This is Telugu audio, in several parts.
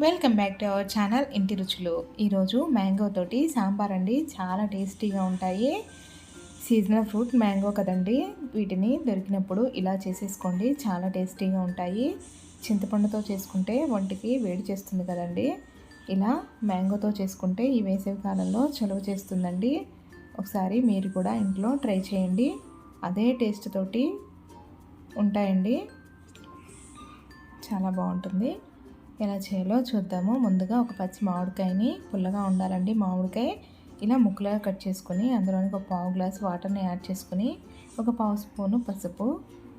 Welcome back to our channel ఇంటి రుచులు. ఈరోజు మ్యాంగో తోటి సాంబార్ అండి. చాలా టేస్టీగా ఉంటాయి. సీజనల్ ఫ్రూట్ మ్యాంగో కదండి, వీటిని దొరికినప్పుడు ఇలా చేసేసుకోండి, చాలా టేస్టీగా ఉంటాయి. చింతపండుతో చేసుకుంటే ఒంటికి వేడి చేస్తుంది కదండి, ఇలా మ్యాంగోతో చేసుకుంటే ఈ వేసవి కాలంలో చలువ చేస్తుందండి. ఒకసారి మీరు కూడా ఇంట్లో ట్రై చేయండి, అదే టేస్ట్ తోటి ఉంటాయండి, చాలా బాగుంటుంది. ఎలా చేయాలో చూద్దాము. ముందుగా ఒక పచ్చి మామిడికాయని, పుల్లగా ఉండాలండి మామిడికాయ, ఇలా ముక్కలుగా కట్ చేసుకొని అందులోనికి ఒక పావు గ్లాస్ వాటర్ని యాడ్ చేసుకొని ఒక పావు స్పూను పసుపు,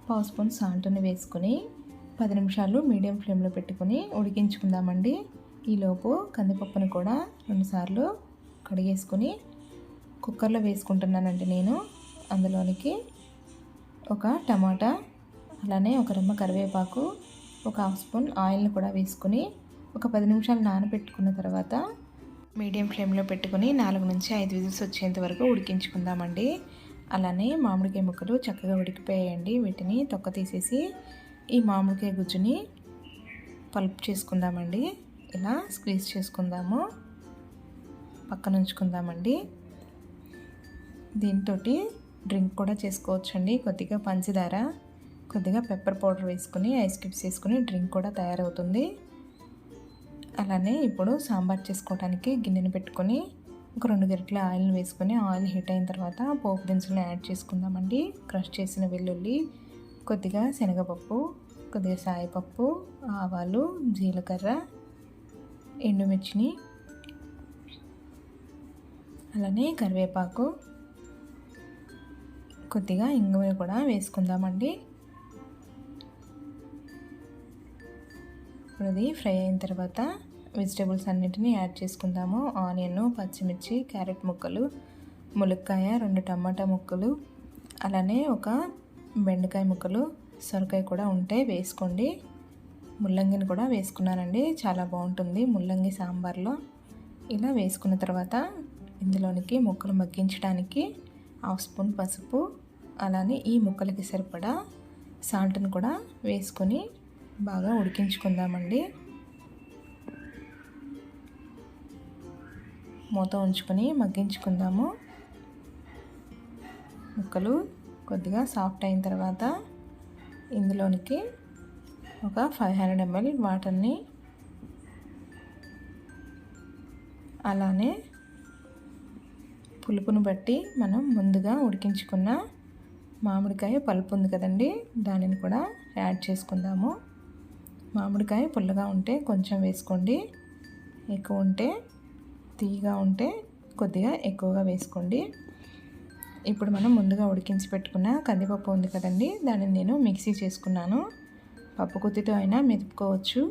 పావు స్పూన్ సాల్ట్ని వేసుకొని 10 నిమిషాలు మీడియం ఫ్లేమ్లో పెట్టుకొని ఉడికించుకుందామండి. ఈలోపు కందిపప్పుని కూడా 2 సార్లు కడిగేసుకొని కుక్కర్లో వేసుకుంటున్నానండి నేను. అందులోనికి ఒక టమాటా, అలానే ఒక రెమ్మ కరివేపాకు, ఒక హాఫ్ స్పూన్ ఆయిల్ని కూడా వేసుకొని ఒక 10 నిమిషాలు నానబెట్టుకున్న తర్వాత మీడియం ఫ్లేమ్లో పెట్టుకొని 4 నుంచి 5 విజిల్స్ వచ్చేంత వరకు ఉడికించుకుందామండి. అలానే మామిడికాయ ముక్కలు చక్కగా ఉడికిపోయాయండి. వీటిని తొక్క తీసేసి ఈ మామిడికాయ గుజ్జుని పల్ప్ చేసుకుందామండి. ఇలా స్క్వీజ్ చేసుకుందాము, పక్కన ఉంచుకుందామండి. దీంతో డ్రింక్ కూడా చేసుకోవచ్చండి. కొద్దిగా పంచదార, కొద్దిగా పెప్పర్ పౌడర్ వేసుకుని ఐస్ క్యూబ్స్ వేసుకుని డ్రింక్ కూడా తయారవుతుంది. అలానే ఇప్పుడు సాంబార్ చేసుకోవడానికి గిన్నెని పెట్టుకొని ఒక 2 గరిటెల ఆయిల్ని వేసుకొని ఆయిల్ హీట్ అయిన తర్వాత పోపు దినుసులను యాడ్ చేసుకుందామండి. క్రష్ చేసిన వెల్లుల్లి, కొద్దిగా శనగపప్పు, కొద్దిగా సాయిపప్పు, ఆవాలు, జీలకర్ర, ఎండుమిర్చిని, అలానే కరివేపాకు, కొద్దిగా ఇంగువని కూడా వేసుకుందామండి. ఇప్పుడు అది ఫ్రై అయిన తర్వాత వెజిటేబుల్స్ అన్నిటిని యాడ్ చేసుకుందాము. ఆనియన్, పచ్చిమిర్చి, క్యారెట్ ముక్కలు, ములక్కాయ, 2 టమాటా ముక్కలు, అలానే ఒక బెండకాయ ముక్కలు, సొరకాయ కూడా ఉంటే వేసుకోండి. ముల్లంగిని కూడా వేసుకున్నానండి, చాలా బాగుంటుంది ముల్లంగి సాంబార్లో. ఇలా వేసుకున్న తర్వాత ఇందులోనికి ముక్కలు మగ్గించడానికి హాఫ్ స్పూన్ పసుపు, అలానే ఈ ముక్కలకి సరిపడా సాల్ట్ని కూడా వేసుకొని బాగా ఉడికించుకుందామండి. మూత ఉంచుకొని మగ్గించుకుందాము. ముక్కలు కొద్దిగా సాఫ్ట్ అయిన తర్వాత ఇందులోనికి ఒక 500 ml వాటర్ని, అలానే పులుపును బట్టి మనం ముందుగా ఉడికించుకున్న మామిడికాయ పలుపు ఉంది కదండి, దానిని కూడా యాడ్ చేసుకుందాము. మామిడికాయ పుల్లగా ఉంటే కొంచెం వేసుకోండి, ఎక్కువ ఉంటే తీయగా ఉంటే కొద్దిగా ఎక్కువగా వేసుకోండి. ఇప్పుడు మనం ముందుగా ఉడికించి పెట్టుకున్న కందిపప్పు ఉంది కదండి, దానిని నేను మిక్సీ చేసుకున్నాను. పప్పు గుత్తితో అయినా మెదుపుకోవచ్చు.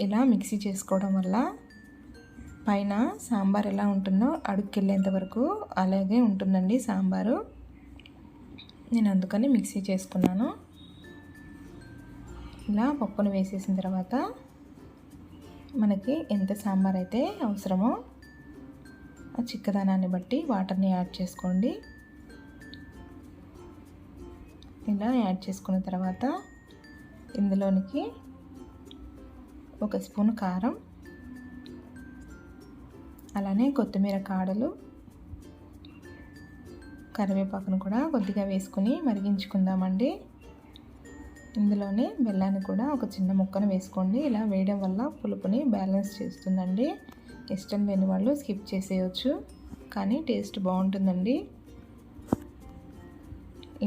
ఇలా మిక్సీ చేసుకోవడం వల్ల పైన సాంబార్ ఎలా ఉంటుందో అడుక్కెళ్ళేంత వరకు అలాగే ఉంటుందండి సాంబారు. నేను అందుకని మిక్సీ చేసుకున్నాను. ఇలా పప్పును వేసేసిన తర్వాత మనకి ఎంత సాంబార్ అయితే అవసరమో ఆ చిక్కదనాన్ని బట్టి వాటర్ని యాడ్ చేసుకోండి. ఇలా యాడ్ చేసుకున్న తర్వాత ఇందులోనికి ఒక స్పూన్ కారం, అలానే కొత్తిమీర కాడలు, కరివేపాకును కూడా కొద్దిగా వేసుకుని మరిగించుకుందామండి. ఇందులోనే బెల్లాన్ని కూడా ఒక చిన్న ముక్కను వేసుకోండి. ఇలా వేయడం వల్ల పులుపుని బ్యాలెన్స్ చేస్తుందండి. ఇష్టం లేని వాళ్ళు స్కిప్ చేసేయచ్చు, కానీ టేస్ట్ బాగుంటుందండి.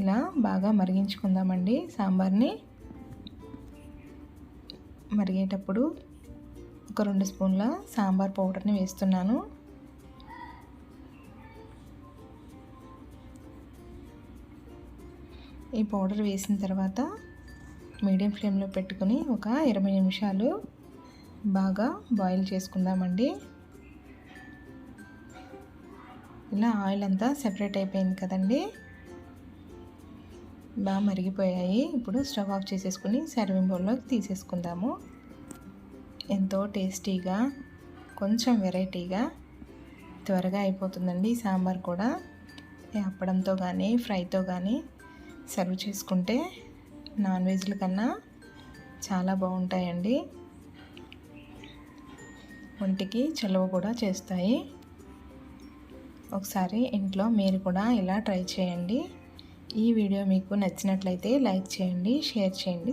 ఇలా బాగా మరిగించుకుందామండి సాంబార్ని. మరిగేటప్పుడు ఒక 2 స్పూన్ల సాంబార్ పౌడర్ని వేస్తున్నాను. ఈ పౌడర్ వేసిన తర్వాత మీడియం ఫ్లేమ్లో పెట్టుకుని ఒక 20 నిమిషాలు బాగా బాయిల్ చేసుకుందామండి. ఇలా ఆయిల్ అంతా సెపరేట్ అయిపోయింది కదండి, బాగా మరిగిపోయాయి. ఇప్పుడు స్టవ్ ఆఫ్ చేసేసుకుని సర్వింగ్ బౌల్లోకి తీసేసుకుందాము. ఎంతో టేస్టీగా, కొంచెం వెరైటీగా, త్వరగా అయిపోతుందండి సాంబార్ కూడా. అప్పడంతో కానీ ఫ్రైతో కానీ సర్వ్ చేసుకుంటే నాన్ వెజ్ల కన్నా చాలా బాగుంటాయండి. ఒంటికి చలువ కూడా చేస్తాయి. ఒకసారి ఇంట్లో మీరు కూడా ఇలా ట్రై చేయండి. ఈ వీడియో మీకు నచ్చినట్లయితే లైక్ చేయండి, షేర్ చేయండి.